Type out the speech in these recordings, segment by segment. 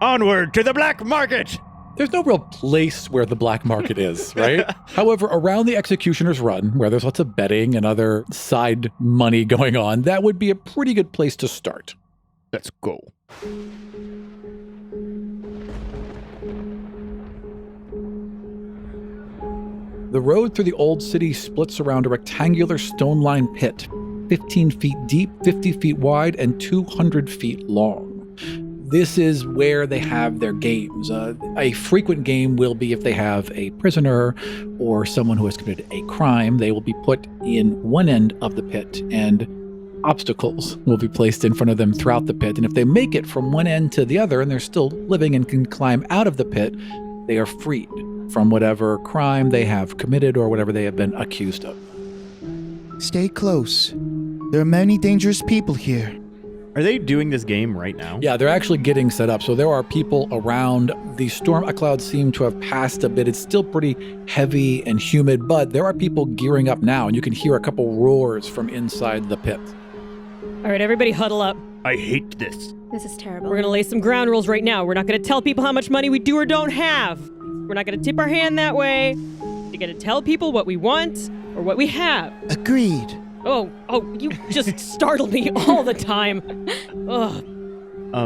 Onward to the black market! There's no real place where the black market is, right? However, around the Executioner's Run, where there's lots of betting and other side money going on, that would be a pretty good place to start. Let's go. The road through the old city splits around a rectangular stone-lined pit, 15 feet deep, 50 feet wide, and 200 feet long. This is where they have their games. A frequent game will be if they have a prisoner or someone who has committed a crime, they will be put in one end of the pit, and obstacles will be placed in front of them throughout the pit. And if they make it from one end to the other and they're still living and can climb out of the pit, they are freed from whatever crime they have committed or whatever they have been accused of. Stay close. There are many dangerous people here. Are they doing this game right now? Yeah, they're actually getting set up. So there are people around. The storm clouds seem to have passed a bit. It's still pretty heavy and humid, but there are people gearing up now, and you can hear a couple roars from inside the pit. All right, everybody huddle up. I hate this. This is terrible. We're going to lay some ground rules right now. We're not going to tell people how much money we do or don't have. We're not going to tip our hand that way. We're going to tell people what we want or what we have. Agreed. Oh, you just startle me all the time. Ugh.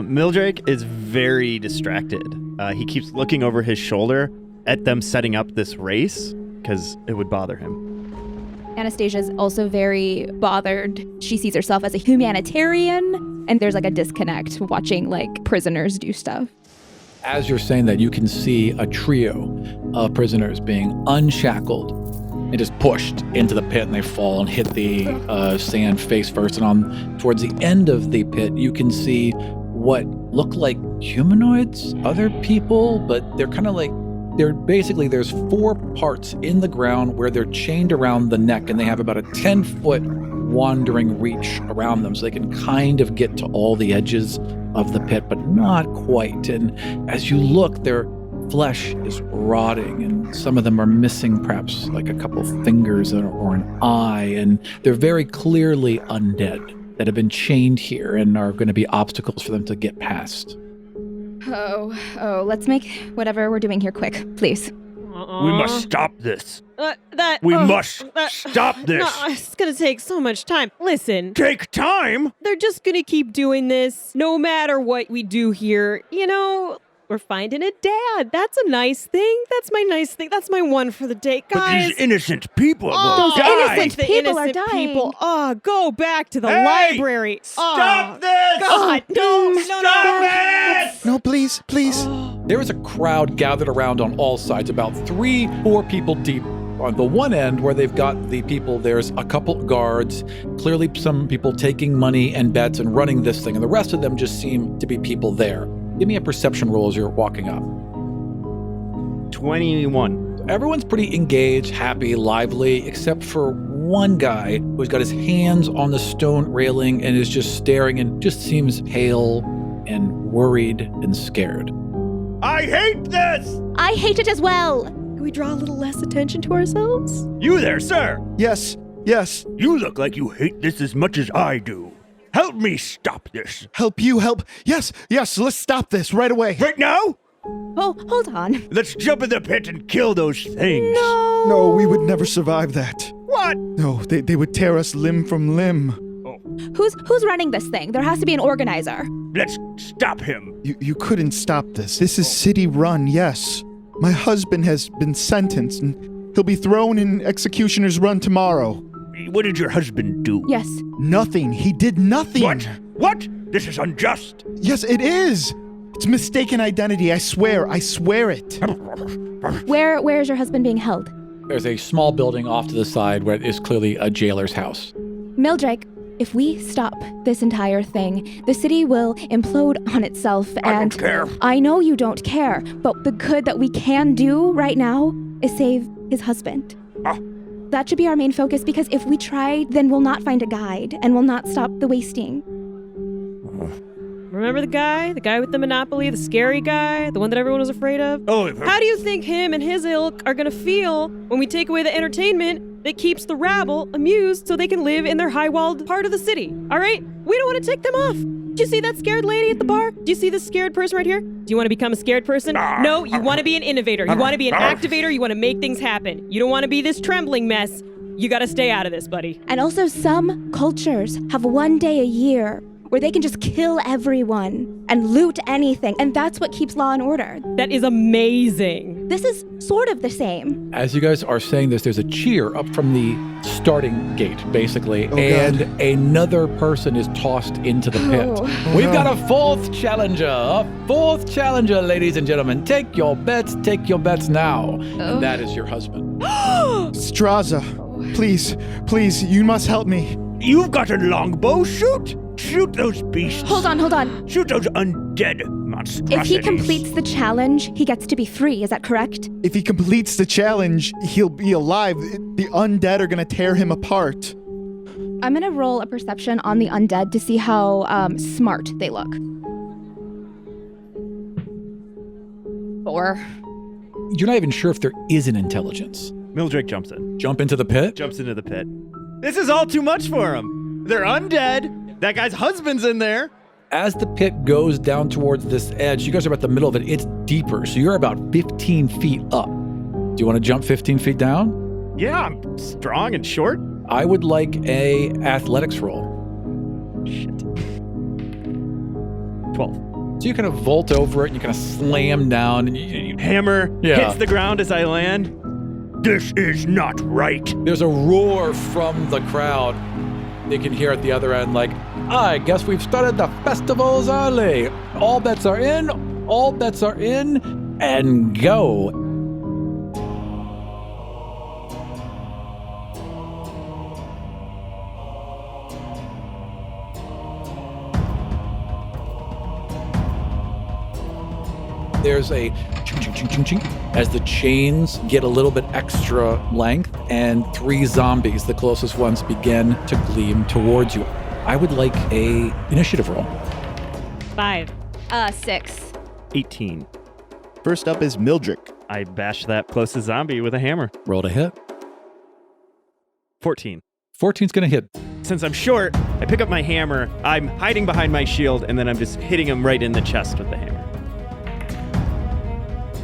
Mildrake is very distracted. He keeps looking over his shoulder at them setting up this race because it would bother him. Anastasia's also very bothered. She sees herself as a humanitarian, and there's like a disconnect watching like prisoners do stuff. As you're saying that, you can see a trio of prisoners being unshackled and just pushed into the pit, and they fall and hit the sand face first. And towards the end of the pit, you can see what look like humanoids, other people, but they're kind of like, there's 4 parts in the ground where they're chained around the neck, and they have about a 10-foot wandering reach around them, so they can kind of get to all the edges of the pit, but not quite. And as you look, their flesh is rotting, and some of them are missing perhaps like a couple of fingers or an eye, and they're very clearly undead that have been chained here and are going to be obstacles for them to get past. Oh, let's make whatever we're doing here quick, please. We must stop this. We must stop this. No, it's going to take so much time. Listen. Take time? They're just going to keep doing this no matter what we do here. You know, we're finding a dad. That's a nice thing. That's my nice thing. That's my one for the day. Guys. But these innocent people will those die. innocent people are dying. People. Go back to the library. Stop this! God, no. Stop it! No, please. There is a crowd gathered around on all sides, about 3-4 people deep. On the one end where they've got the people, there's a couple guards, clearly some people taking money and bets and running this thing, and the rest of them just seem to be people there. Give me a perception roll as you're walking up. 21. Everyone's pretty engaged, happy, lively, except for one guy who's got his hands on the stone railing and is just staring and just seems pale and worried and scared. I hate this! I hate it as well. Can we draw a little less attention to ourselves? You there, sir! Yes. You look like you hate this as much as I do. Help me stop this. Help you help. Yes, let's stop this right away. Right now? Oh, hold on. Let's jump in the pit and kill those things. No, we would never survive that. What? No, they would tear us limb from limb. Who's running this thing? There has to be an organizer. Let's stop him. You couldn't stop this. This is city run, yes. My husband has been sentenced, and he'll be thrown in Executioner's Run tomorrow. What did your husband do? Yes. Nothing. He did nothing. What? This is unjust. Yes, it is. It's mistaken identity. I swear it. Where is your husband being held? There's a small building off to the side where it is clearly a jailer's house. Mildrake, if we stop this entire thing, the city will implode on itself, and I don't care. I know you don't care, but the good that we can do right now is save his husband. That should be our main focus, because if we try, then we'll not find a guide, and we'll not stop the wasting. Remember the guy with the monopoly, the scary guy, the one that everyone was afraid of? Oh, How do you think him and his ilk are gonna feel when we take away the entertainment that keeps the rabble amused so they can live in their high-walled part of the city? All right? We don't want to take them off. Do you see that scared lady at the bar? Do you see this scared person right here? Do you want to become a scared person? No, you want to be an innovator. You want to be an activator. You want to make things happen. You don't want to be this trembling mess. You got to stay out of this, buddy. And also, some cultures have one day a year where they can just kill everyone and loot anything, and that's what keeps law and order. That is amazing. This is sort of the same. As you guys are saying this, there's a cheer up from the starting gate, basically, and another person is tossed into the pit. Oh. We've got a fourth challenger, ladies and gentlemen. Take your bets now. And that is your husband. Straza, please, you must help me. You've got a longbow. Shoot those beasts. Hold on. Shoot those undead monstrosities. If he completes the challenge, he gets to be free. Is that correct? If he completes the challenge, he'll be alive. The undead are gonna tear him apart. I'm gonna roll a perception on the undead to see how smart they look. 4. You're not even sure if there is an intelligence. Mildrake jumps in. Jump into the pit? Jumps into the pit. This is all too much for him. They're undead. That guy's husband's in there. As the pit goes down towards this edge, you guys are about the middle of it. It's deeper, so you're about 15 feet up. Do you want to jump 15 feet down? Yeah, I'm strong and short. I would like a athletics roll. Shit. 12. So you kind of vault over it, and you kind of slam down, and you Hammer hits the ground as I land. This is not right. there's a roar from the crowd. They can hear at the other end, like, I guess we've started the festivals early. All bets are in, and go. There's a ching, ching, ching, ching, ching, as the chains get a little bit extra length, and 3 zombies, the closest ones, begin to gleam towards you. I would like a initiative roll. 5. 6. 18. First up is Mildrake. I bash that closest zombie with a hammer. Roll to hit. 14. 14's gonna hit. Since I'm short, I pick up my hammer. I'm hiding behind my shield, and then I'm just hitting him right in the chest with the hammer.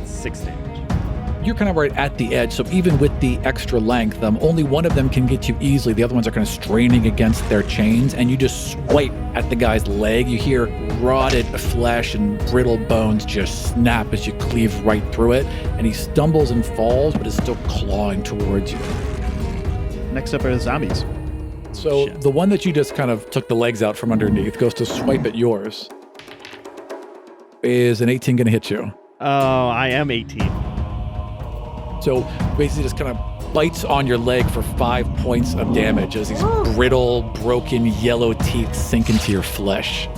6 damage. You're kind of right at the edge, so even with the extra length, only one of them can get you easily. The other ones are kind of straining against their chains, and you just swipe at the guy's leg. You hear rotted flesh and brittle bones just snap as you cleave right through it, and he stumbles and falls, but is still clawing towards you. Next up are the zombies. So the one that you just kind of took the legs out from underneath goes to swipe at yours. Is an 18 going to hit you? Oh, I am 18. So basically just kind of bites on your leg for 5 points of damage as these brittle, broken yellow teeth sink into your flesh.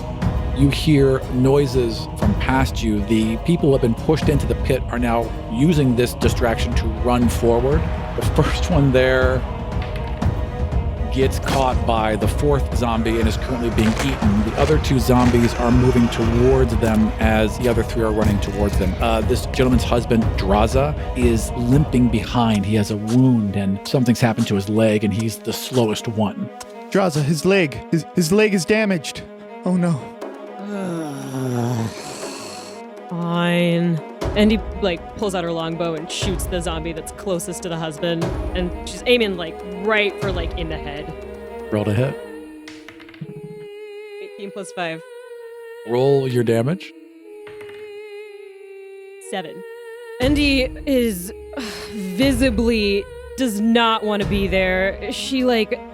You hear noises from past you. The people who have been pushed into the pit are now using this distraction to run forward. The first one there gets caught by the 4th zombie and is currently being eaten. The other 2 zombies are moving towards them as the other 3 are running towards them. This gentleman's husband, Draza, is limping behind. He has a wound and something's happened to his leg, and he's the slowest one. Draza, his leg is damaged. Oh no. Fine. And he pulls out her longbow and shoots the zombie that's closest to the husband, and she's aiming right for in the head. Roll to hit. 18 plus 5. Roll your damage. 7. Andy is visibly does not want to be there. She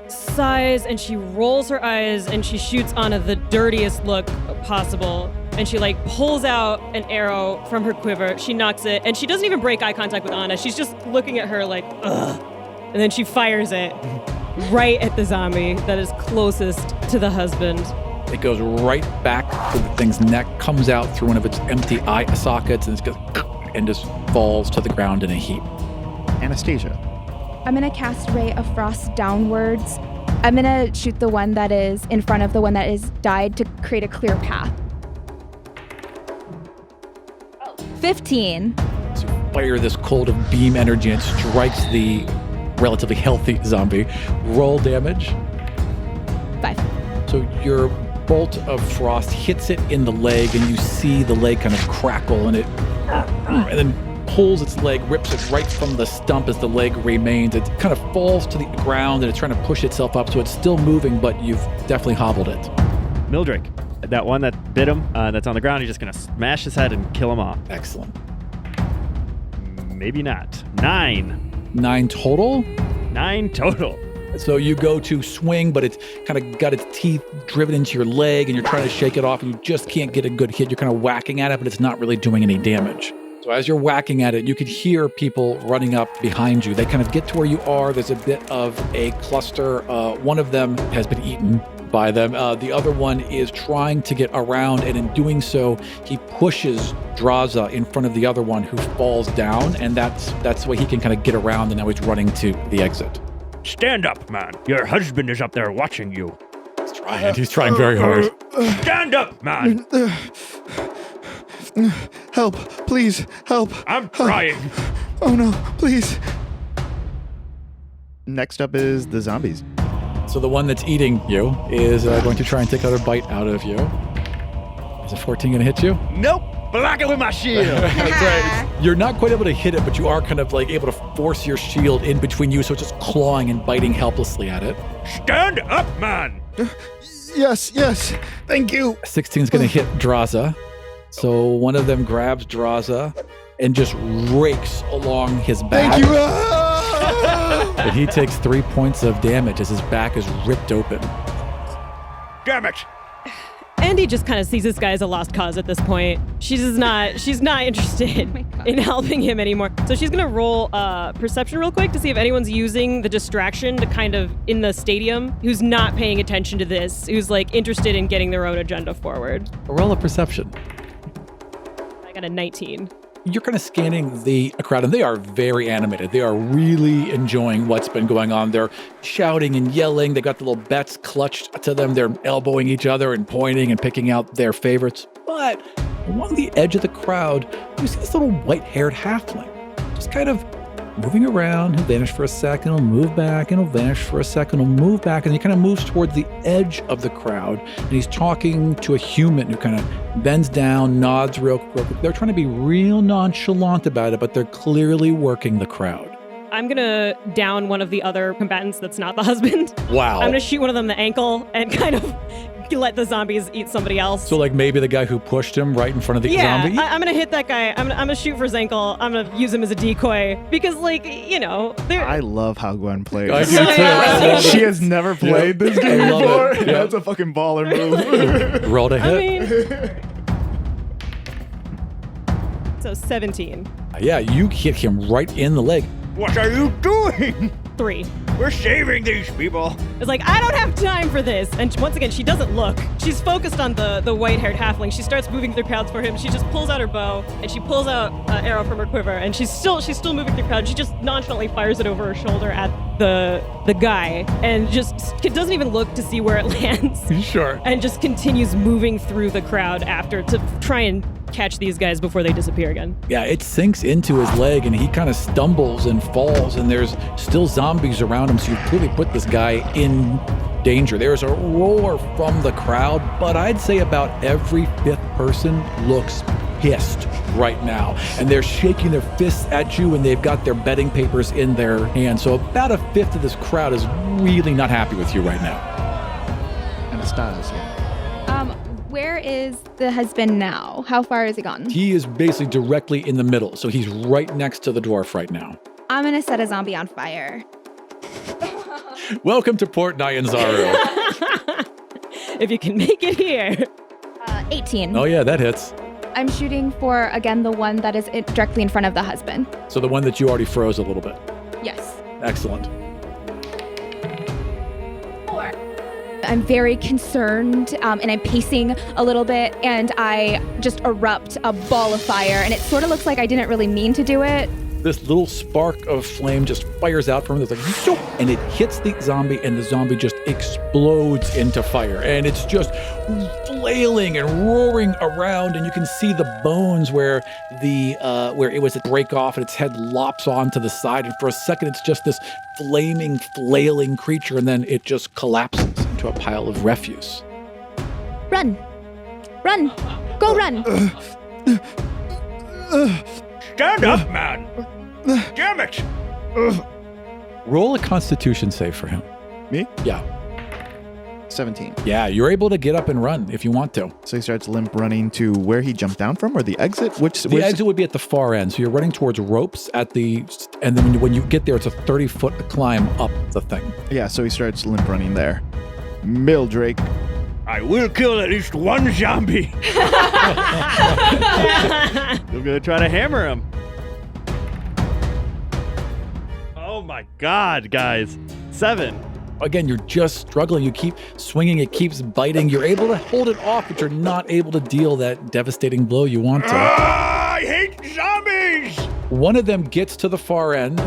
sighs and she rolls her eyes and she shoots Anna the dirtiest look possible. And she pulls out an arrow from her quiver. She knocks it, and she doesn't even break eye contact with Anna. She's just looking at her ugh. And then she fires it right at the zombie that is closest to the husband. It goes right back to the thing's neck, comes out through one of its empty eye sockets, and just falls to the ground in a heap. Anastasia. I'm gonna cast Ray of Frost downwards. I'm gonna shoot the one that is in front of the one that is died to create a clear path. 15. So you fire this cold of beam energy and it strikes the relatively healthy zombie. Roll damage. 5. So your bolt of frost hits it in the leg, and you see the leg kind of crackle, and then pulls its leg, rips it right from the stump as the leg remains. It kind of falls to the ground, and it's trying to push itself up, so it's still moving, but you've definitely hobbled it. Mildrake, that one that bit him, that's on the ground, he's just going to smash his head and kill him off. Excellent. Maybe not. 9. 9 total? 9 total. So you go to swing, but it's kind of got its teeth driven into your leg, and you're trying to shake it off, and you just can't get a good hit. You're kind of whacking at it, but it's not really doing any damage. So as you're whacking at it, you could hear people running up behind you. They kind of get to where you are. There's a bit of a cluster. One of them has been eaten by them. The other one is trying to get around, and in doing so, he pushes Draza in front of the other one, who falls down, and that's the way he can kind of get around, and now he's running to the exit. Stand up, man. Your husband is up there watching you. He's trying very hard. Stand up, man. Help, please, help. I'm trying. Oh no, please. Next up is the zombies. So the one that's eating you is going to try and take another bite out of you. Is a 14 going to hit you? Nope. Block it with my shield. That's right. You're not quite able to hit it, but you are kind of like able to force your shield in between you, so it's just clawing and biting helplessly at it. Stand up, man. Yes, thank you. 16 is going to hit Draza. So one of them grabs Draza and just rakes along his back. Thank you. Ah! And he takes 3 points of damage as his back is ripped open. Damn it. Andy just kind of sees this guy as a lost cause at this point. She's not interested in helping him anymore. So she's gonna roll perception real quick to see if anyone's using the distraction to kind of, in the stadium, who's not paying attention to this, who's like interested in getting their own agenda forward. Roll a perception. I got a 19. You're kind of scanning the crowd, and they are very animated. They are really enjoying what's been going on. They're shouting and yelling. They got the little bets clutched to them. They're elbowing each other and pointing and picking out their favorites. But along the edge of the crowd, you see this little white-haired halfling just kind of moving around. He'll vanish for a second, he'll move back, and he'll vanish for a second, he'll move back, and he kind of moves towards the edge of the crowd, and he's talking to a human who kind of bends down, nods real quick. They're trying to be real nonchalant about it, but they're clearly working the crowd. I'm gonna down one of the other combatants that's not the husband. Wow. I'm gonna shoot one of them in the ankle and kind of let the zombies eat somebody else. So like maybe the guy who pushed him right in front of the zombie? I'm gonna hit that guy. I'm gonna shoot for his ankle. I'm gonna use him as a decoy because, like, you know, they're... I love how Gwen plays. I do too. I love She it. has never played this game I love before. it. Yep. That's a fucking baller move. Roll to hit. I mean... So 17. Yeah, you hit him right in the leg. What are you doing? 3. We're saving these people. It's like, I don't have time for this. And once again, she doesn't look. She's focused on the white-haired halfling. She starts moving through crowds for him. She just pulls out her bow and she pulls out an arrow from her quiver. And she's still moving through crowds. She just nonchalantly fires it over her shoulder at the guy and just doesn't even look to see where it lands. Sure. And just continues moving through the crowd after to try and catch these guys before they disappear again. Yeah, it sinks into his leg and he kind of stumbles and falls, and there's still zombies around him, so you clearly put this guy in danger. There's a roar from the crowd, but I'd say about every 5th person looks pissed right now, and they're shaking their fists at you, and they've got their betting papers in their hands. So about a 5th of this crowd is really not happy with you right now. Anastasia. Where is the husband now? How far has he gone? He is basically directly in the middle, so he's right next to the dwarf right now. I'm gonna set a zombie on fire. Welcome to Port Nyanzaru. If you can make it here. 18. Oh yeah, that hits. I'm shooting for, again, the one that is directly in front of the husband. So the one that you already froze a little bit. Yes. Excellent. 4. I'm very concerned, and I'm pacing a little bit, and I just erupt a ball of fire, and it sort of looks like I didn't really mean to do it, This little spark of flame just fires out from it. It's like, "Zoop," and it hits the zombie, and the zombie just explodes into fire. And it's just flailing and roaring around, and you can see the bones where it was a break off, and its head lops onto the side. And for a second, it's just this flaming, flailing creature, and then it just collapses into a pile of refuse. Run. Run. Go run. Stand up, man. Damn it. Roll a Constitution save for him. Me? Yeah. 17. Yeah, you're able to get up and run if you want to. So he starts limp running to where he jumped down from, or the exit? The exit would be at the far end. So you're running towards ropes and then when you get there, it's a 30-foot climb up the thing. Yeah, so he starts limp running there. Mildrake. I will kill at least one zombie. I'm gonna try to hammer him. Oh my God, guys. 7. Again, you're just struggling. You keep swinging. It keeps biting. You're able to hold it off, but you're not able to deal that devastating blow you want to. I hate zombies. One of them gets to the far end,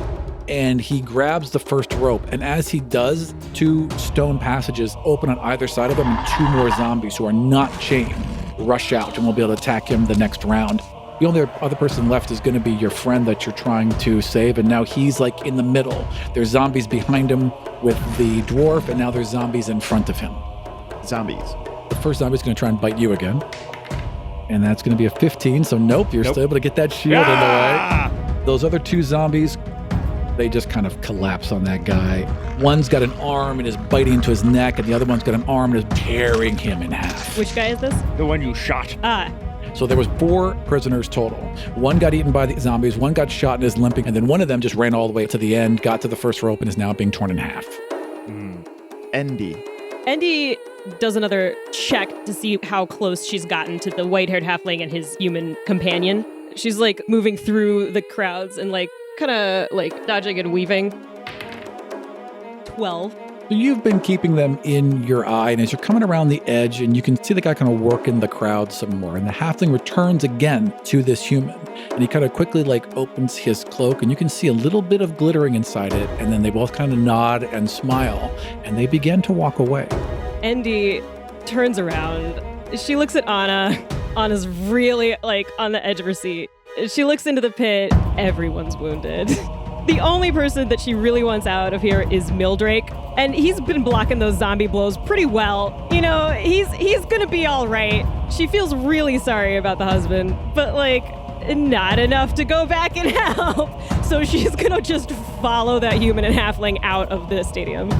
and he grabs the first rope. And as he does, 2 stone passages open on either side of him, and 2 more zombies who are not chained rush out and will be able to attack him the next round. The only other person left is going to be your friend that you're trying to save, and now he's like in the middle. There's zombies behind him with the dwarf, and now there's zombies in front of him. Zombies. The first zombie's going to try and bite you again. And that's going to be a 15, so nope, you're still able to get that shield in the way. Those other 2 zombies, they just kind of collapse on that guy. One's got an arm and is biting into his neck, and the other one's got an arm and is tearing him in half. Which guy is this? The one you shot. So there was 4 prisoners total. 1 got eaten by the zombies, 1 got shot and is limping, and then one of them just ran all the way to the end, got to the first rope, and is now being torn in half. Endy does another check to see how close she's gotten to the white-haired halfling and his human companion. She's like moving through the crowds and like kind of like dodging and weaving. 12. You've been keeping them in your eye, and as you're coming around the edge, and you can see the guy kind of working the crowd some more, and the halfling returns again to this human, and he kind of quickly like opens his cloak, and you can see a little bit of glittering inside it, and then they both kind of nod and smile, and they begin to walk away. Endy turns around. She looks at Anna. Anna's really like on the edge of her seat. She looks into the pit. Everyone's wounded. The only person that she really wants out of here is Mildrake, and he's been blocking those zombie blows pretty well. You know, he's gonna be all right. She feels really sorry about the husband, but like not enough to go back and help. So she's gonna just follow that human and halfling out of the stadium.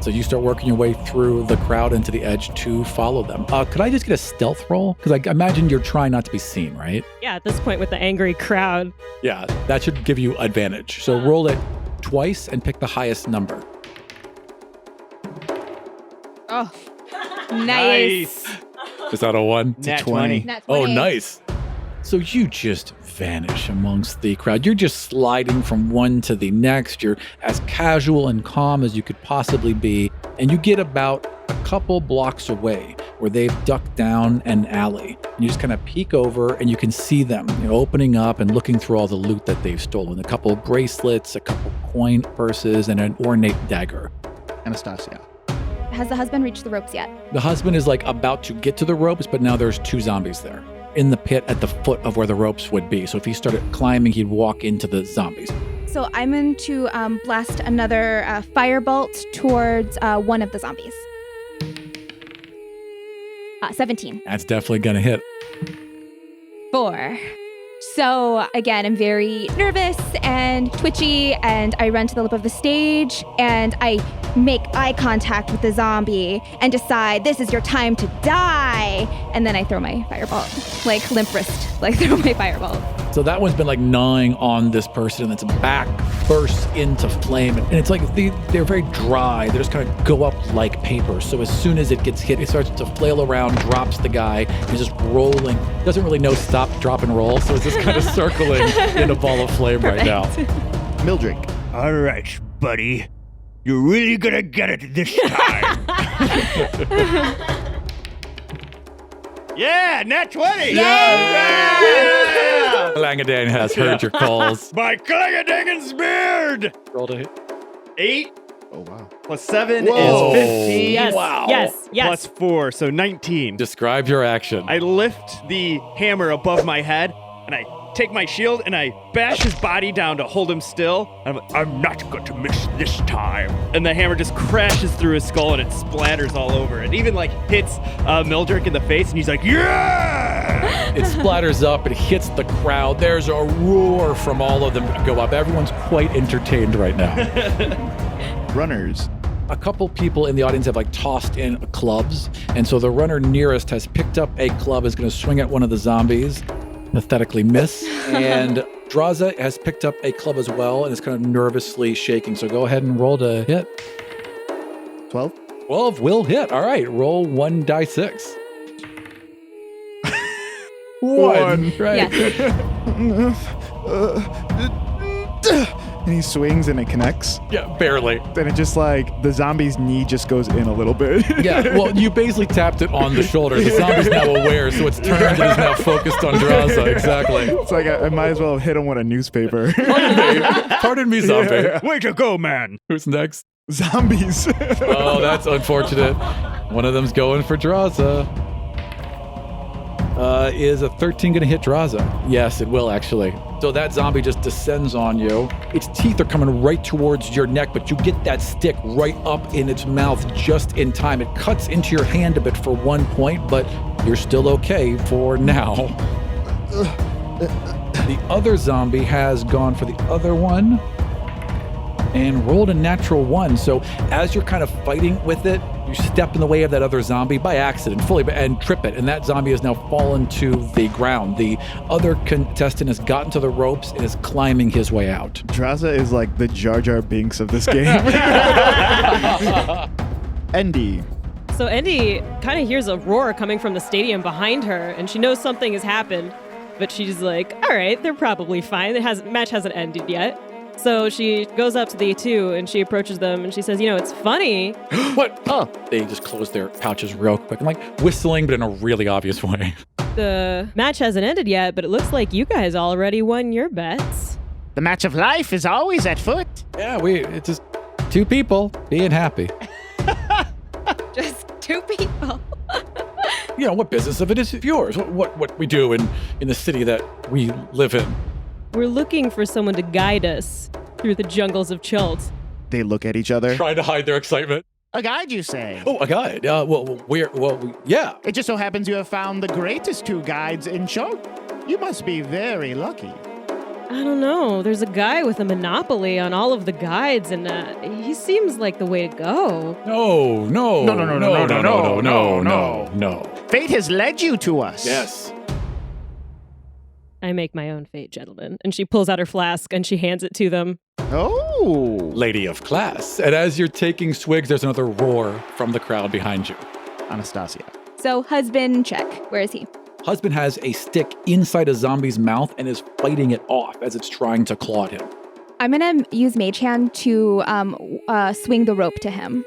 So you start working your way through the crowd into the edge to follow them. Could I just get a stealth roll? Because I imagine you're trying not to be seen, right? Yeah, at this point with the angry crowd. Yeah, that should give you advantage. So roll it twice and pick the highest number. Oh, nice. Is that a 1? Nat 20. Nat Oh, 20. nice. So you just vanish amongst the crowd. You're just sliding from one to the next. You're as casual and calm as you could possibly be. And you get about a couple blocks away where they've ducked down an alley. And you just kind of peek over and you can see them opening up and looking through all the loot that they've stolen. A couple of bracelets, a couple coin purses, and an ornate dagger. Anastasia. Has the husband reached the ropes yet? The husband is like about to get to the ropes, but now there's 2 zombies there in the pit at the foot of where the ropes would be. So if he started climbing, he'd walk into the zombies. So I'm going to blast another firebolt towards one of the zombies. 17. That's definitely going to hit. 4. So again, I'm very nervous and twitchy, and I run to the lip of the stage, and I make eye contact with the zombie and decide this is your time to die. And then I throw my firebolt, like limp wrist, like throw my firebolt. So that one's been like gnawing on this person, and its back bursts into flame. And it's like they're very dry. They just kind of go up like paper. So as soon as it gets hit, it starts to flail around, drops the guy, and is just rolling. Doesn't really know stop, drop, and roll. So it's just kind of circling in a ball of flame right now. Mildrake. All right, buddy. You're really gonna get it this time. Yeah, nat 20. Yeah! Langadane has heard your calls. My Clangadingan's beard! Roll to hit. 8 Oh, wow. plus 7 Whoa. is 15. Yes, Wow. yes, yes. Plus 4, so 19. Describe your action. I lift the hammer above my head, and I take my shield, and I bash his body down to hold him still. And I'm like, I'm not going to miss this time. and the hammer just crashes through his skull, and it splatters all over. It even, like, hits Mildrake in the face, and he's like, yeah! It splatters up. It hits the crowd. There's a roar from all of them to go up. Everyone's quite entertained right now. Runners. A couple people in the audience have like tossed in clubs, and so the runner nearest has picked up a club, is going to swing at one of the zombies, pathetically miss, and Draza has picked up a club as well and is kind of nervously shaking. So go ahead and roll to hit. 12. 12 will hit. All right, roll 1d6. 1. Right. Yes. And he swings and it connects. Yeah, barely. Then it just like the zombie's knee just goes in a little bit. Yeah, well, you basically tapped it on the shoulder. The zombie's now aware, so it's turned and is now focused on Draza. Exactly. It's like I might as well have hit him with a newspaper. Pardon me, zombie. Yeah. Way to go, man. Who's next? Zombies. Oh, that's unfortunate. One of them's going for Draza. Is a 13 going to hit Draza? Yes, it will actually. So that zombie just descends on you. Its teeth are coming right towards your neck, but you get that stick right up in its mouth just in time. It cuts into your hand a bit for 1 point, but you're still okay for now. The other zombie has gone for the other one and rolled a natural 1. So as you're kind of fighting with it, you step in the way of that other zombie by accident, fully, and trip it, and that zombie has now fallen to the ground. The other contestant has gotten to the ropes and is climbing his way out. Draza is like the Jar Jar Binks of this game. Endy. So Endy kind of hears a roar coming from the stadium behind her, and she knows something has happened, but she's like, all right, they're probably fine. Match hasn't ended yet. So she goes up to the two and she approaches them and she says, it's funny. What? Oh. They just close their pouches real quick and like whistling, but in a really obvious way. The match hasn't ended yet, but it looks like you guys already won your bets. The match of life is always at foot. Yeah, it's just two people being happy. Just two people. What business of it is yours? What we do in the city that we live in. We're looking for someone to guide us through the jungles of Chult. They look at each other. Trying to hide their excitement. A guide, you say? Oh, a guide. Yeah. It just so happens you have found the greatest two guides in Chult. You must be very lucky. I don't know. There's a guy with a monopoly on all of the guides, and he seems like the way to go. No. Fate has led you to us. Yes. I make my own fate, gentlemen. And she pulls out her flask and she hands it to them. Oh. Lady of class. And as you're taking swigs, there's another roar from the crowd behind you. Anastasia. So husband, check. Where is he? Husband has a stick inside a zombie's mouth and is fighting it off as it's trying to claw at him. I'm going to use Mage Hand to swing the rope to him.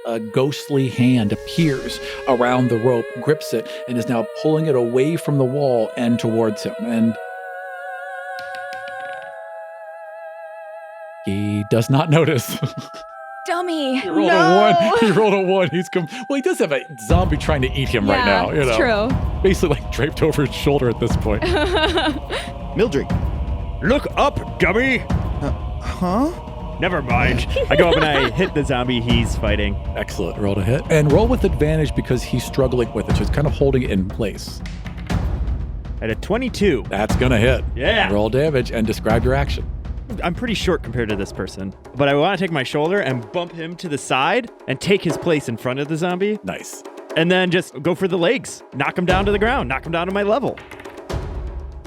A ghostly hand appears around the rope, grips it, and is now pulling it away from the wall and towards him. And he does not notice. Dummy. He rolled a 1. He rolled a 1. Well, he does have a zombie trying to eat him right now. It's true. Basically like draped over his shoulder at this point. Mildrake. Look up, dummy. Huh? Never mind. I go up and I hit the zombie he's fighting. Excellent. Roll to hit. And roll with advantage because he's struggling with it. So he's kind of holding it in place. At a 22. That's going to hit. Yeah. Roll damage and describe your action. I'm pretty short compared to this person, but I want to take my shoulder and bump him to the side and take his place in front of the zombie. Nice. And then just go for the legs. Knock him down to the ground. Knock him down to my level.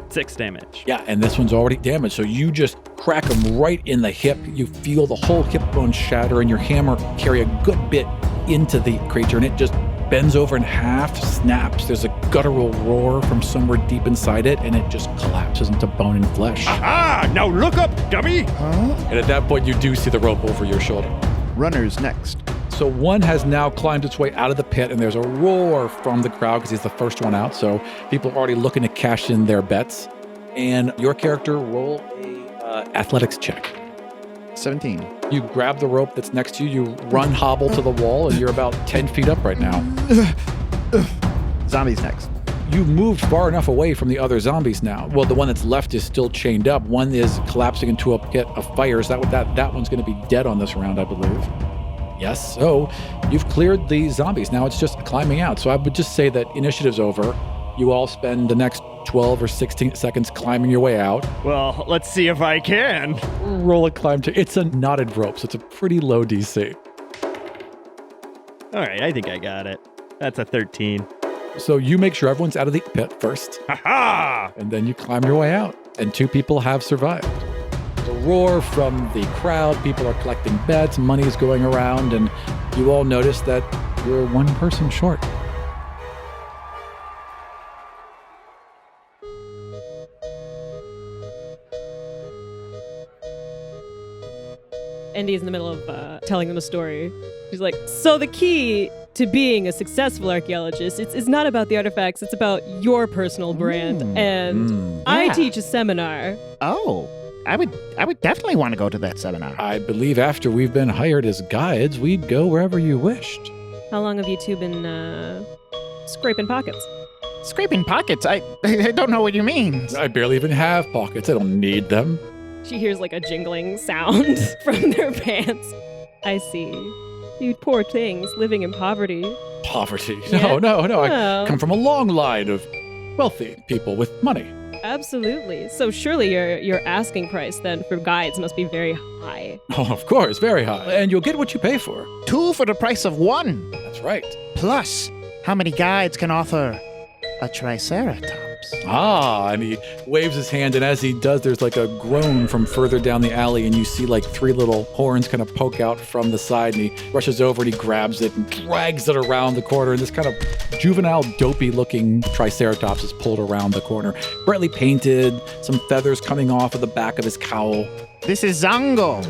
6 damage. Yeah, and this one's already damaged. So you just crack him right in the hip. You feel the whole hip bone shatter and your hammer carry a good bit into the creature and it just bends over in half, snaps. There's a guttural roar from somewhere deep inside it and it just collapses into bone and flesh. Ah, now look up, dummy. Huh? And at that point, you do see the rope over your shoulder. Runners next. So one has now climbed its way out of the pit, and there's a roar from the crowd because he's the first one out. So people are already looking to cash in their bets. And your character, roll a athletics check. 17. You grab the rope that's next to you, you run hobble to the wall, and you're about 10 feet up right now. Zombies next. You've moved far enough away from the other zombies now. Well, the one that's left is still chained up. One is collapsing into a pit of fire. So that one's going to be dead on this round, I believe. Yes, so you've cleared the zombies. Now it's just climbing out. So I would just say that initiative's over. You all spend the next 12 or 16 seconds climbing your way out. Well, let's see if I can. Roll a climb to. It's a knotted rope, so it's a pretty low DC. All right, I think I got it. That's a 13. So you make sure everyone's out of the pit first. Ha-ha! And then you climb your way out. And 2 people have survived. The roar from the crowd, people are collecting bets, money's going around, and you all notice that you're 1 person short. Andy's in the middle of telling them a story. She's like, so the key to being a successful archaeologist, it's not about the artifacts, it's about your personal brand. And I Yeah. teach a seminar. Oh, I would definitely want to go to that seminar. I believe after we've been hired as guides, we'd go wherever you wished. How long have you two been scraping pockets? Scraping pockets? I don't know what you mean. I barely even have pockets. I don't need them. She hears like a jingling sound from their pants. I see. You poor things living in poverty. Poverty. Yeah. No. Oh. I come from a long line of wealthy people with money. Absolutely. So surely your asking price then for guides must be very high. Oh, of course, very high. And you'll get what you pay for. 2 for the price of 1. That's right. Plus, how many guides can offer a triceratops? Ah, and he waves his hand, and as he does, there's like a groan from further down the alley, and you see like 3 little horns kind of poke out from the side, and he rushes over and he grabs it and drags it around the corner, and this kind of juvenile, dopey-looking triceratops is pulled around the corner. Brightly painted, some feathers coming off of the back of his cowl. This is Zango.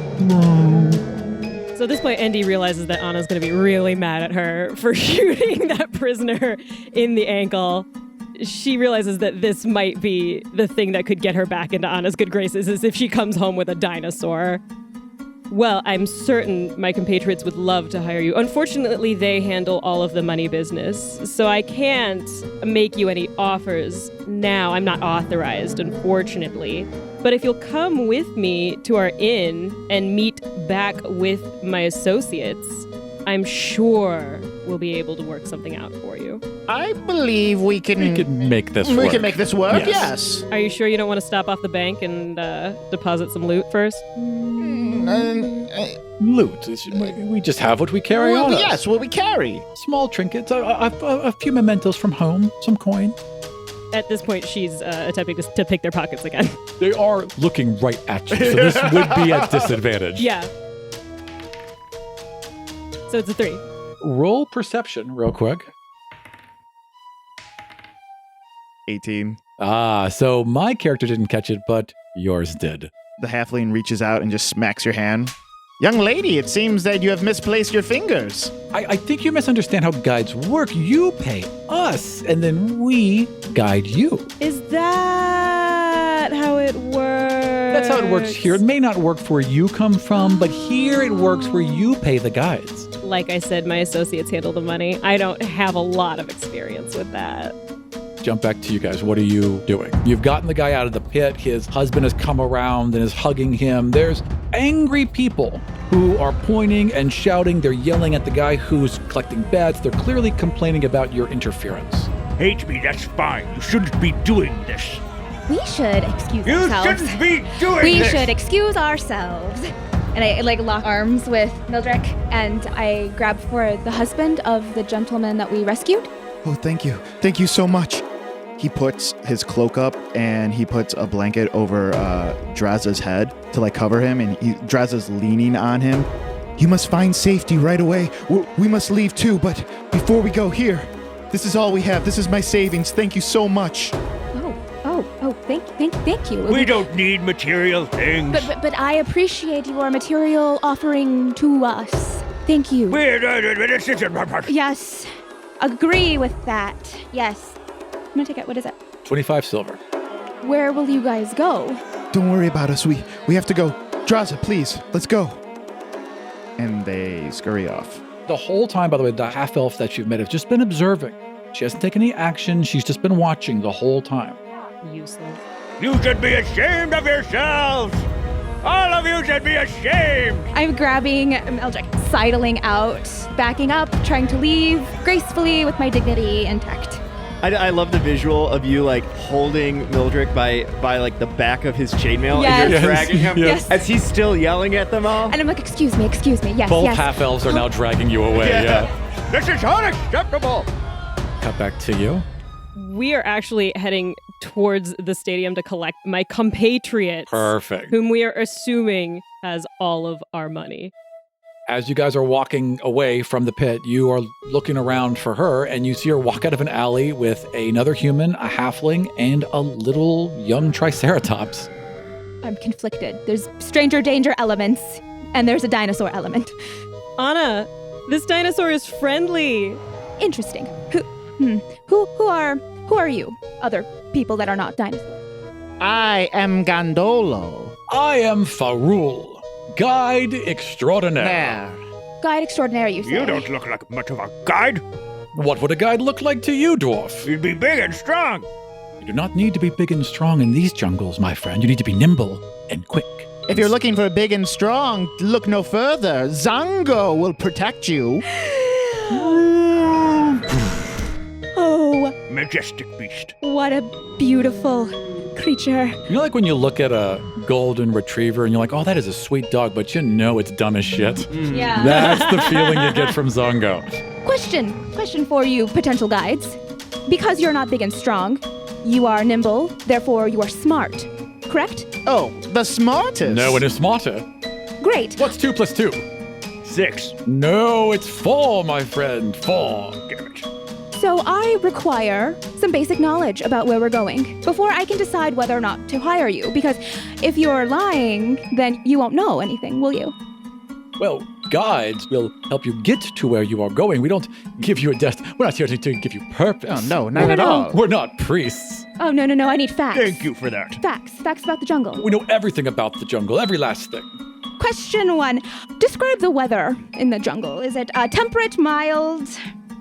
So at this point, Andy realizes that Anna's going to be really mad at her for shooting that prisoner in the ankle. She realizes that this might be the thing that could get her back into Anna's good graces, is if she comes home with a dinosaur. Well, I'm certain my compatriots would love to hire you. Unfortunately, they handle all of the money business, so I can't make you any offers now. I'm not authorized, unfortunately. But if you'll come with me to our inn and meet back with my associates, I'm sure we'll be able to work something out for you. I believe we can make this we work. can make this work. Yes. Yes. Are you sure you don't want to stop off the bank and deposit some loot first? Loot. We just have what we carry on us. Yes, what we carry. Small trinkets, a few mementos from home, some coin. At this point, she's attempting to pick their pockets again. They are looking right at you, so this would be a disadvantage. Yeah. So it's a 3. Roll perception real quick. 18. So my character didn't catch it, but yours did. The halfling reaches out and just smacks your hand. Young lady, it seems that you have misplaced your fingers. I think you misunderstand how guides work. You pay us, and then we guide you. Is that how it works? That's how it works here. It may not work for where you come from, but here it works where you pay the guides. Like I said, my associates handle the money. I don't have a lot of experience with that. Jump back to you guys. What are you doing? You've gotten the guy out of the pit. His husband has come around and is hugging him. There's angry people who are pointing and shouting. They're yelling at the guy who's collecting bets. They're clearly complaining about your interference. Hate me, that's fine. You shouldn't be doing this. We should excuse You ourselves. shouldn't be doing We this. should excuse ourselves. And I like lock arms with Mildrake, and I grab for the husband of the gentleman that we rescued. Oh, thank you. Thank you so much. He puts his cloak up and he puts a blanket over Draza's head to like cover him, and Draza's leaning on him. You must find safety right away. We must leave too, but before we go here, this is all we have. This is my savings. Thank you so much. Thank you. We don't need material things. But I appreciate your material offering to us. Thank you. Yes, agree with that. Yes. I'm gonna take it. What is it? 25 silver. where will you guys go? Don't worry about us. We have to go. Draza, please, let's go. And they scurry off. The whole time, by the way, the half-elf that you've met has just been observing. She hasn't taken any action. She's just been watching the whole time. Useless. You should be ashamed of yourselves! All of you should be ashamed! I'm grabbing Mildrake, sidling out, backing up, trying to leave gracefully with my dignity intact. I love the visual of you like holding Mildrake by like the back of his chainmail Yes. and you're Yes. dragging him Yes. as he's still yelling at them all. And I'm like, excuse me, yes, Both yes. half-elves are now dragging you away, yeah. This is unacceptable! Cut back to you. We are actually heading towards the stadium to collect my compatriots, Perfect. whom we are assuming has all of our money. As you guys are walking away from the pit, you are looking around for her, and you see her walk out of an alley with another human, a halfling, and a little young triceratops. I'm conflicted. There's stranger danger elements, and there's a dinosaur element. Anna, this dinosaur is friendly. Interesting. Who are you? Other people that are not dinosaurs. I am Gondolo. I am Farul, guide extraordinaire. There. Guide extraordinary, you say? You don't look like much of a guide. What would a guide look like to you, dwarf? You'd be big and strong. You do not need to be big and strong in these jungles, my friend. You need to be nimble and quick. If you're looking for big and strong, look no further. Zango will protect you. Oh, Majestic beast. what a beautiful creature. You know, like when you look at a golden retriever and you're like, oh, that is a sweet dog, but you know it's dumb as shit. Yeah. That's the feeling you get from Zongo. Question for you, potential guides. Because you're not big and strong, you are nimble, therefore you are smart. Correct? Oh, the smartest. No one is smarter. Great. What's 2 + 2? 6. No, it's 4, my friend. 4. Damn it. So I require some basic knowledge about where we're going before I can decide whether or not to hire you. Because if you're lying, then you won't know anything, will you? Well, guides will help you get to where you are going. We don't give you a destiny. We're not here to give you purpose. Oh, no, not at all. We're not priests. Oh, no, I need facts. Thank you for that. Facts about the jungle. We know everything about the jungle, every last thing. Question 1. Describe the weather in the jungle. Is it temperate, mild?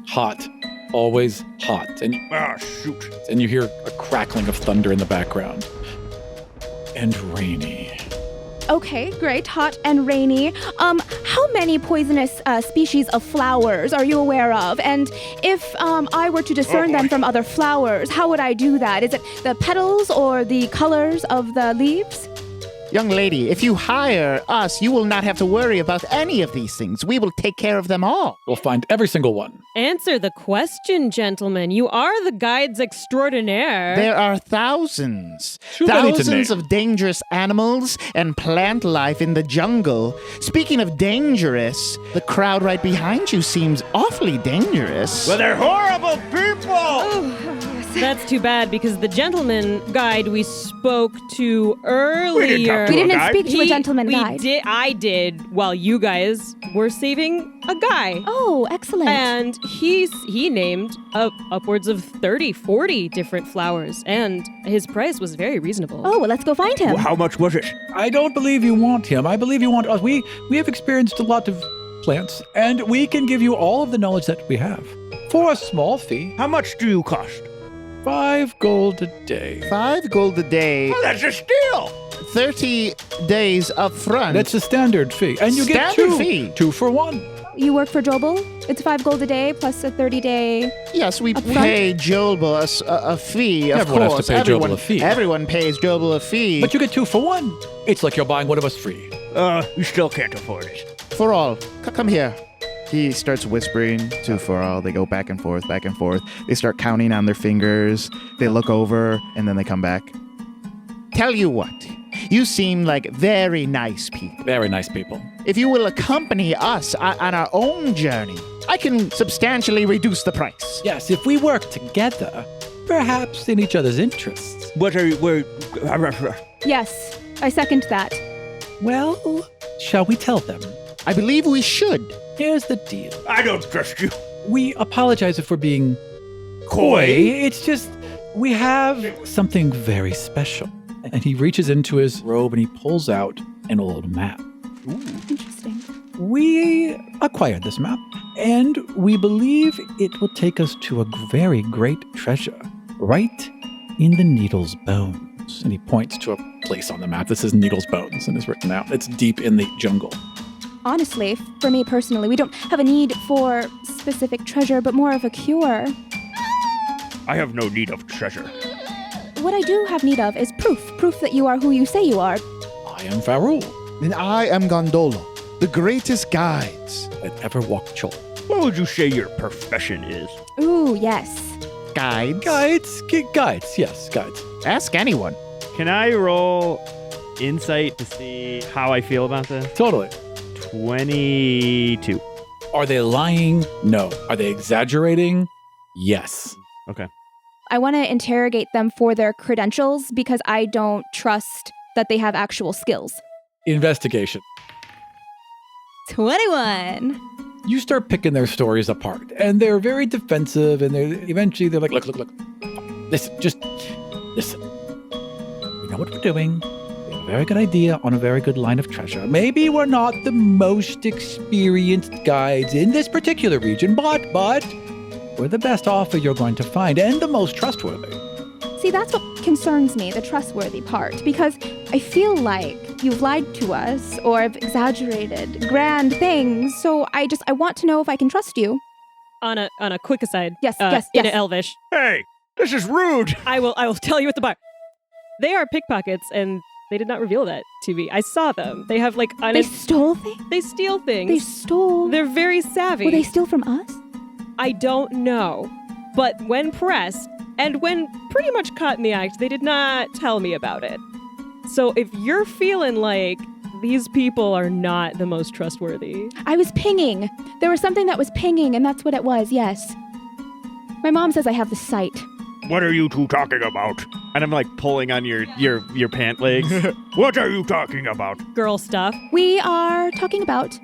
Hot. Always hot. Ah, shoot. And you hear a crackling of thunder in the background. And rainy. Okay, great. Hot and rainy. How many poisonous species of flowers are you aware of? And if I were to discern them from other flowers, how would I do that? Is it the petals or the colors of the leaves? Young lady, if you hire us, you will not have to worry about any of these things. We will take care of them all. We'll find every single one. Answer the question, gentlemen. You are the guides extraordinaire. There are thousands Too many to thousands name. of dangerous animals and plant life in the jungle. Speaking of dangerous, the crowd right behind you seems awfully dangerous. Well, they're horrible people! That's too bad because the gentleman guide we spoke to earlier. We didn't guide? speak to a gentleman guide. I did while you guys were saving a guy. Oh, excellent. And he named upwards of 30, 40 different flowers, and his price was very reasonable. Oh, well, let's go find him. Well, how much was it? I don't believe you want him. I believe you want us. We have experienced a lot of plants, and we can give you all of the knowledge that we have for a small fee. How much do you cost? 5 gold a day. 5 gold a day, Oh, that's a steal! 30 days up front. That's a standard fee. And you get Standard 2. fee. 2 for 1. You work for Jobel? It's 5 gold a day plus a 30-day. Yes, we Upfront? pay Jobel a fee, of Everyone has course. to pay Jobel a fee. Everyone pays Jobel a fee. But you get 2 for 1. It's like you're buying one of us free. You still can't afford it. For all, come here. He starts whispering to Foral. They go back and forth, back and forth. They start counting on their fingers. They look over, and then they come back. Tell you what, you seem like very nice people. Very nice people. If you will accompany us on our own journey, I can substantially reduce the price. Yes, if we work together, perhaps in each other's interests. What are you, Yes, I second that. Well, shall we tell them? I believe we should. Here's the deal. I don't trust you. We apologize if we're being Coy? It's just We have something very special. And he reaches into his robe and he pulls out an old map. Interesting. We acquired this map, and we believe it will take us to a very great treasure, right in the Needle's Bones. And he points to a place on the map that says Needle's Bones and is written out. It's deep in the jungle. Honestly, for me personally, we don't have a need for specific treasure, but more of a cure. I have no need of treasure. What I do have need of is proof that you are who you say you are. I am Farul, And I am Gondolo, the greatest guides. that ever walked Chult. What would you say your profession is? Ooh, yes. Guides? Guides, yes, guides. Ask anyone. Can I roll insight to see how I feel about this? Totally. 22. Are they lying? No. Are they exaggerating? Yes. Okay. I want to interrogate them for their credentials because I don't trust that they have actual skills. Investigation. 21. You start picking their stories apart, and they're very defensive, and they're like, look. Listen, just listen. We know what we're doing. We have a very good idea on a very good line of treasure. Maybe we're not the most experienced guides in this particular region, but we're the best offer you're going to find, and the most trustworthy. See, that's what concerns me, the trustworthy part, because I feel like you've lied to us or have exaggerated grand things, so I want to know if I can trust you. On a quick aside. Yes. In Elvish. Hey, this is rude. I will tell you at the bar. They are pickpockets, and they did not reveal that to me. I saw them. They have like They stole things? they steal things. They stole? They're very savvy. Will they steal from us? I don't know. But when pressed, and when pretty much caught in the act, they did not tell me about it. So if you're feeling like these people are not the most trustworthy. I was pinging. There was something that was pinging, and that's what it was, yes. My mom says I have the sight. What are you two talking about? And I'm like pulling on your pant legs. What are you talking about? Girl stuff. We are talking about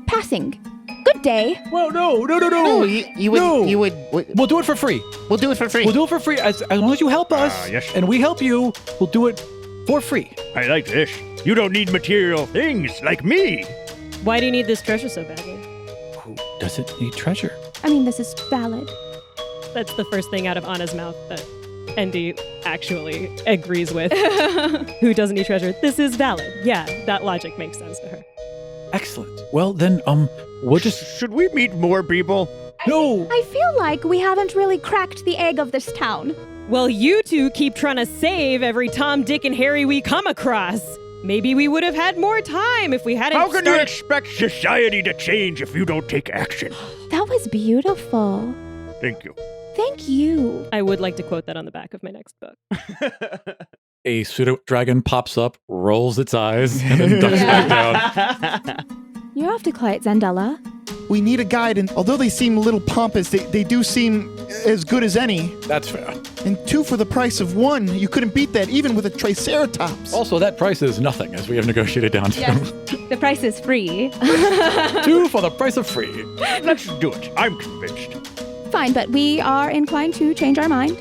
passing. Good day. Well, no. No, you would. No. You would. We'll do it for free. We'll do it for free. We'll do it for free. As long as you help us, yes. and we help you, we'll do it for free. I like this. You don't need material things like me. Why do you need this treasure so badly? Who doesn't need treasure? I mean, this is valid. That's the first thing out of Anna's mouth that Andy actually agrees with. Who doesn't need treasure? This is valid. Yeah, that logic makes sense to her. Excellent. Well, then, we'll just... Should we meet more people? No! I feel like we haven't really cracked the egg of this town. Well, you two keep trying to save every Tom, Dick, and Harry we come across. Maybe we would have had more time if we hadn't How can you started- expect society to change if you don't take action? That was beautiful. Thank you. Thank you. I would like to quote that on the back of my next book. A pseudo dragon pops up, rolls its eyes, and then ducks back down. You're awfully quiet, Zandela. We need a guide, and although they seem a little pompous, they do seem as good as any. That's fair. And 2 for the price of 1. You couldn't beat that even with a Triceratops. Also, that price is nothing, as we have negotiated down to. Yes. The price is free. 2 for the price of free. Let's do it. I'm convinced. Fine, but we are inclined to change our mind.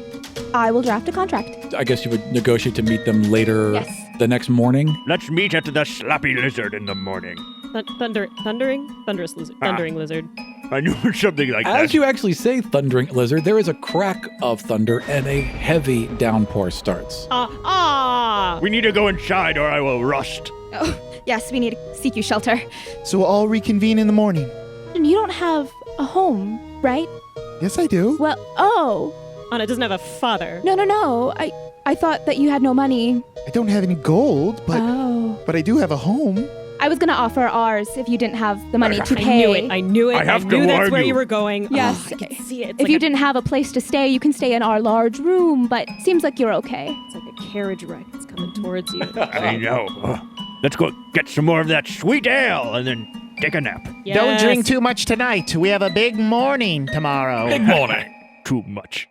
I will draft a contract. I guess you would negotiate to meet them later Yes. the next morning. Let's meet at the Slappy Lizard in the morning. Thunderous lizard. Thundering lizard. I knew something like As that. you actually say thundering lizard, there is a crack of thunder and a heavy downpour starts. We need to go inside or I will rust. Oh, yes, we need to seek you shelter. So we'll all reconvene in the morning. And you don't have a home, right? Yes, I do. Well, oh. Anna doesn't have a father. No. I thought that you had no money. I don't have any gold, but I do have a home. I was going to offer ours if you didn't have the money to pay. I knew it. I have to knew that's warn where you. you were going. Yes. Oh, I can see it. It's If like you a- didn't have a place to stay, you can stay in our large room, but seems like you're okay. It's like a carriage ride that's coming towards you. I know. Let's go get some more of that sweet ale and then take a nap. Don't Yes. drink too much tonight. We have a big morning tomorrow. Big morning. Too much.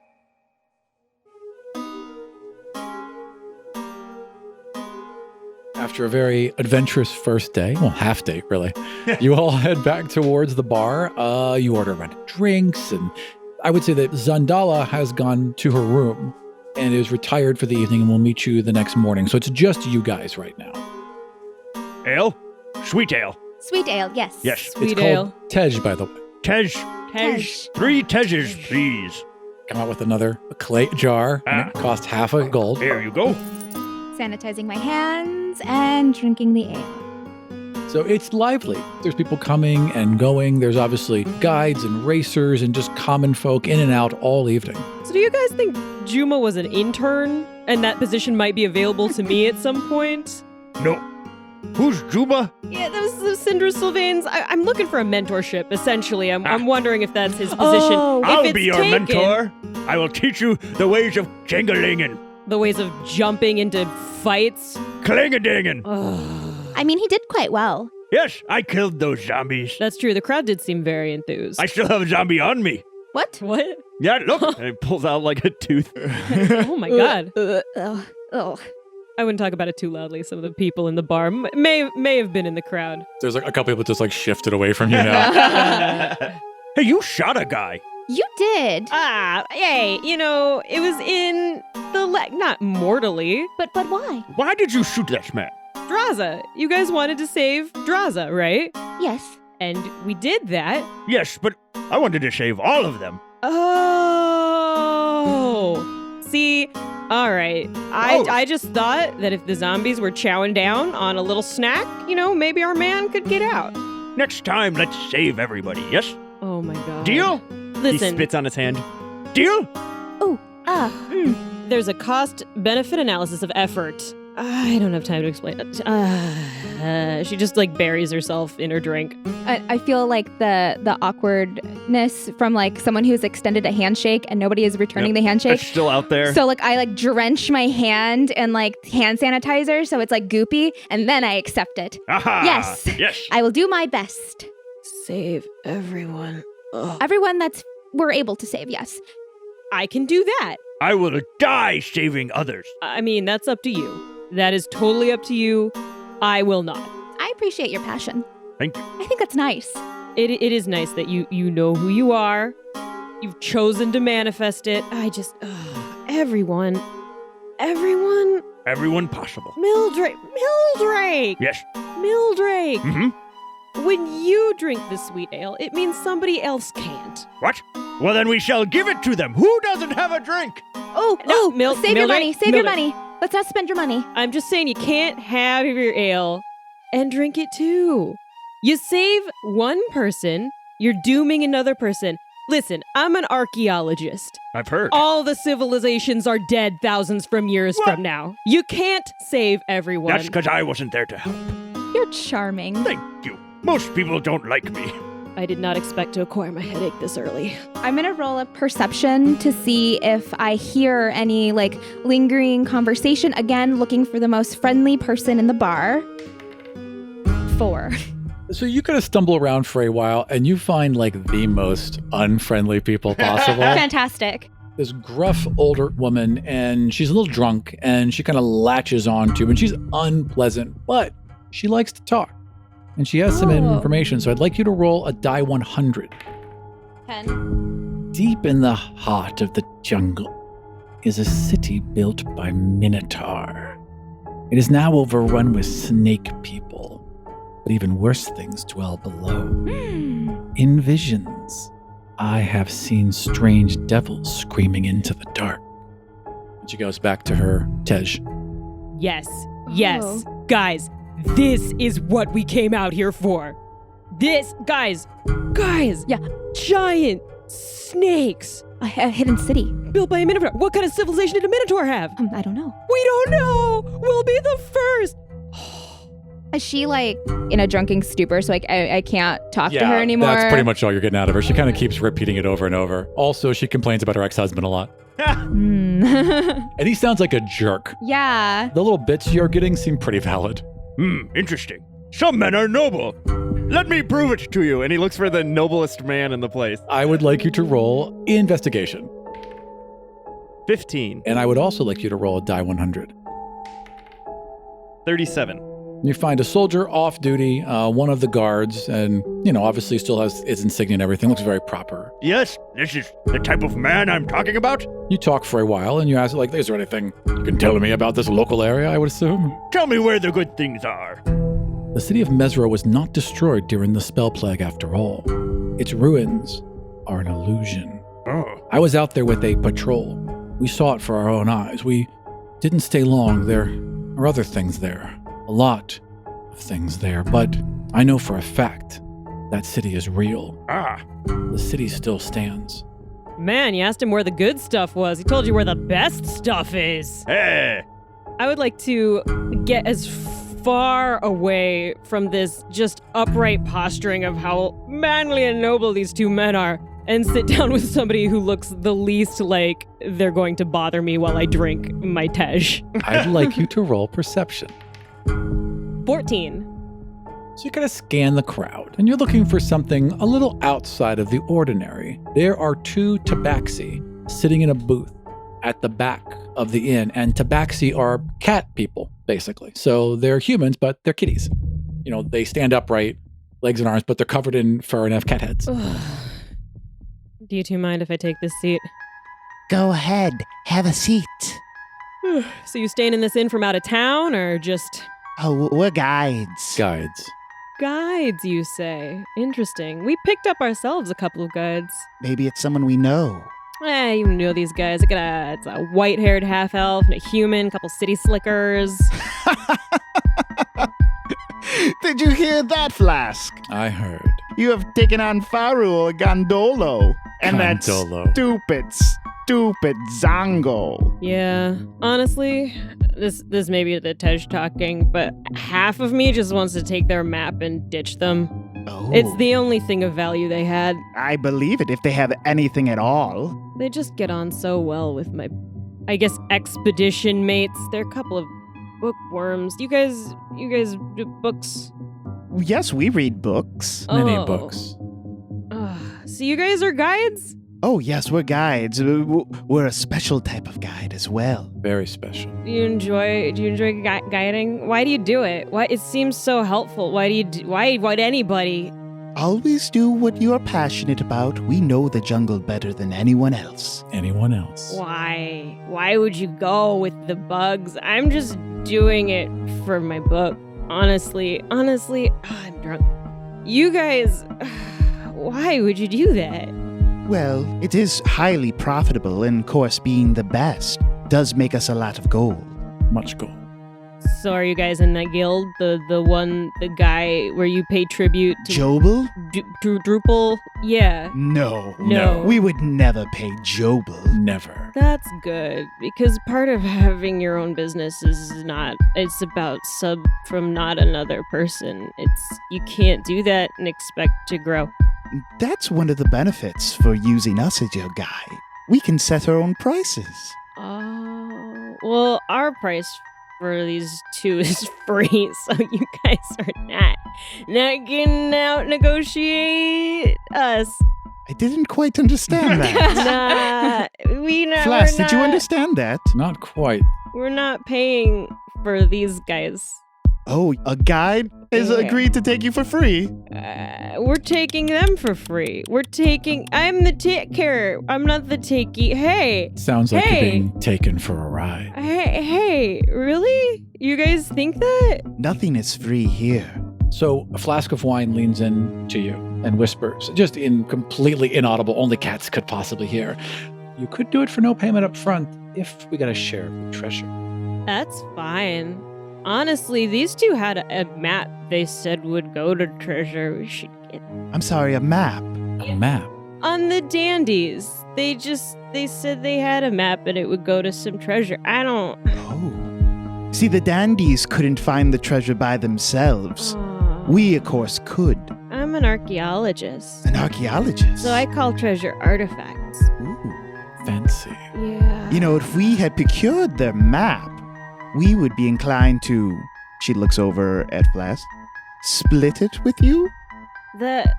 After a very adventurous first day, well, half day, really, you all head back towards the bar. You order a round of drinks, and I would say that Zandala has gone to her room. and is retired for the evening and will meet you the next morning. So it's just you guys right now. Ale? Sweet ale. Sweet ale, yes. Yes. Sweet It's ale. called Tej, by the way. Tej. Tej. 3 Tejes, please. Come out with another clay jar. And it costs half a gold. There you go. Sanitizing my hands and drinking the ale. So it's lively. There's people coming and going. There's obviously guides and racers and just common folk in and out all evening. So do you guys think Juma was an intern and that position might be available to me at some point? No. Who's Juba? Yeah, that was the Syndra Sylvain's. I'm looking for a mentorship, essentially. I'm wondering if that's his position. Oh. If I'll it's be your taken, mentor. I will teach you the ways of jingling The ways of jumping into fights. clang-a-dinging. I mean, he did quite well. Yes, I killed those zombies. That's true. The crowd did seem very enthused. I still have a zombie on me. What? What? Yeah, look. And he pulls out like a tooth. Oh my god. Oh. I wouldn't talk about it too loudly. Some of the people in the bar may have been in the crowd. There's like a couple people just like shifted away from you now. Hey, you shot a guy. You did. Hey, it was in the leg, not mortally. But why? Why did you shoot that man? Draza. You guys wanted to save Draza, right? Yes. And we did that. Yes, but I wanted to save all of them. Oh. See, all right. Oh. I just thought that if the zombies were chowing down on a little snack, maybe our man could get out. Next time, let's save everybody, yes? Oh my god. Deal? He Listen, spits on his hand. Deal? there's a cost-benefit analysis of effort. I don't have time to explain it. She just buries herself in her drink. I feel like the awkwardness from someone who's extended a handshake and nobody is returning the handshake. It's still out there. So I drench my hand in hand sanitizer so it's goopy and then I accept it. Aha! Yes. Yes. I will do my best. Save everyone. Ugh. Everyone we're able to save, yes. I can do that. I will die saving others. I mean, that's up to you. That is totally up to you. I will not. I appreciate your passion. Thank you. I think that's nice. It is nice that you know who you are. You've chosen to manifest it. Everyone. Everyone possible. Mildrake. Yes. Mildrake. Mm-hmm. When you drink the sweet ale, it means somebody else can't. What? Well, then we shall give it to them. Who doesn't have a drink? Save your money. Save your Mildrake. money. Let's not spend your money. I'm just saying you can't have your ale and drink it too. You save one person, you're dooming another person. Listen, I'm an archaeologist. I've heard. All the civilizations are dead thousands from years from now. You can't save everyone. That's because I wasn't there to help. You're charming. Thank you. Most people don't like me. I did not expect to acquire my headache this early. I'm going to roll a perception to see if I hear any lingering conversation. Again, looking for the most friendly person in the bar. 4. So you kind of stumble around for a while and you find the most unfriendly people possible. Fantastic. This gruff older woman, and she's a little drunk, and she kind of latches on to, and she's unpleasant, but she likes to talk. And she has some information, so I'd like you to roll a die 100. 10. Deep in the heart of the jungle is a city built by Minotaur. It is now overrun with snake people, but even worse things dwell below. In visions, I have seen strange devils screaming into the dark. And she goes back to her Tej. Yes. Guys, this is what we came out here for. Guys. Yeah. Giant snakes A hidden city. built by a Minotaur. What kind of civilization did a Minotaur have? I don't know. We don't know. We'll be the first. Is she in a drunken stupor, so I can't talk to her anymore? That's pretty much all you're getting out of her. She kind of keeps repeating it over and over. Also, she complains about her ex-husband a lot. And he sounds like a jerk. Yeah. The little bits you're getting seem pretty valid. Interesting. Some men are noble. Let me prove it to you. And he looks for the noblest man in the place. I would like you to roll investigation. 15. And I would also like you to roll a die 100. 37. You find a soldier off duty, one of the guards, and, obviously still has his insignia and everything. Looks very proper. Yes, this is the type of man I'm talking about. You talk for a while, and you ask, is there anything you can tell me about this local area, I would assume? Tell me where the good things are. The city of Mesra was not destroyed during the spell plague after all. Its ruins are an illusion. Oh. I was out there with a patrol. We saw it for our own eyes. We didn't stay long. There are other things there. A lot of things there. But I know for a fact that city is real. Ah. The city still stands. Man, you asked him where the good stuff was. He told you where the best stuff is. Hey. I would like to get as far away from this just upright posturing of how manly and noble these two men are, and sit down with somebody who looks the least like they're going to bother me while I drink my tej. I'd like you to roll perception. 14. So you gotta scan the crowd, and you're looking for something a little outside of the ordinary. There are 2 tabaxi sitting in a booth at the back of the inn, and tabaxi are cat people, basically. So they're humans, but they're kitties. They stand upright, legs and arms, but they're covered in fur and have cat heads. Do you two mind if I take this seat? Go ahead, have a seat. So you staying in this inn from out of town, or just... Oh, we're guides. Guides. Guides, you say? Interesting. We picked up ourselves a couple of guides. Maybe it's someone we know. You know these guys. It's a white-haired half-elf and a human, a couple city slickers. Did you hear that, Flask? I heard. You have taken on Faru or Gondolo. And Gondolo. that stupid Zango. Yeah, honestly, this may be the Tej talking, but half of me just wants to take their map and ditch them. Oh. It's the only thing of value they had. I believe it if they have anything at all. They just get on so well with my, I guess, expedition mates. They're a couple of bookworms. You guys do books? Yes, we read books. Many Oh. books. So you guys are guides? Oh, yes, we're guides. We're a special type of guide as well. Very special. Do you enjoy guiding? Why do you do it? Why it seems so helpful? Why would anybody? Always do what you are passionate about. We know the jungle better than anyone else. Anyone else? Why? Why would you go with the bugs? I'm just doing it for my book. Honestly, I'm drunk. You guys, why would you do that? Well, it is highly profitable, and of course, being the best does make us a lot of gold. Much gold. So are you guys in that guild? The guy where you pay tribute to Jobel? Drupal? Yeah. No. No. We would never pay Jobel. Never. That's good, because part of having your own business it's about sub from not another person. You can't do that and expect to grow. That's one of the benefits for using us as your guide. We can set our own prices. Oh, well, our price for these two is free, so you guys are not getting out negotiate us. I didn't quite understand that. Flash, did you understand that? Not quite. We're not paying for these guys. Oh, a guide has Yeah. agreed to take you for free. We're taking them for free. I'm the taker. I'm not the takey. Hey. Sounds like Hey. you're being taken for a ride. Hey, really? You guys think that? Nothing is free here. So a flask of wine leans in to you and whispers, just in completely inaudible, only cats could possibly hear. You could do it for no payment up front if we got a share of the treasure. That's fine. Honestly, these two had a map they said would go to treasure. We should get I'm sorry, a map. A map. on the dandies. They said they had a map and it would go to some treasure. I don't. Oh. See, the dandies couldn't find the treasure by themselves. Aw. We, of course, could. I'm an archaeologist. An archaeologist. So I call treasure artifacts. Ooh. Fancy. Yeah. You know, if we had procured their map, we would be inclined to, she looks over at Flask, split it with you? That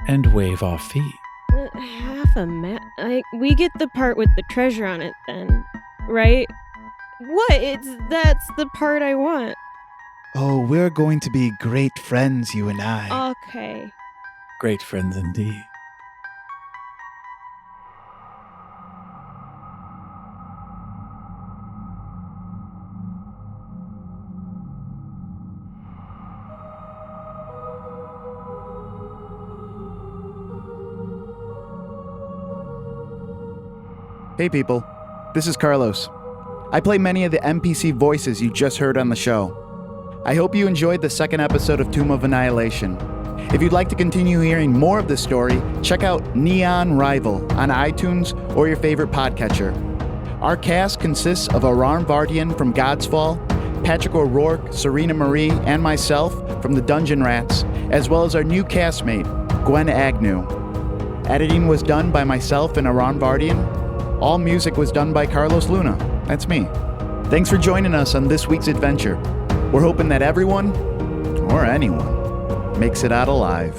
And waive our fee. half a map. We get the part with the treasure on it then, right? What? That's the part I want. Oh, we're going to be great friends, you and I. Okay. Great friends indeed. Hey people, this is Carlos. I play many of the NPC voices you just heard on the show. I hope you enjoyed the second episode of Tomb of Annihilation. If you'd like to continue hearing more of this story, check out Neon Rival on iTunes or your favorite podcatcher. Our cast consists of Aran Vardian from Godsfall, Patrick O'Rourke, Surena Marie, and myself from the Dungeon Rats, as well as our new castmate, Gwen Agnew. Editing was done by myself and Aran Vardian. All music was done by Carlos Luna. That's me. Thanks for joining us on this week's adventure. We're hoping that everyone, or anyone, makes it out alive.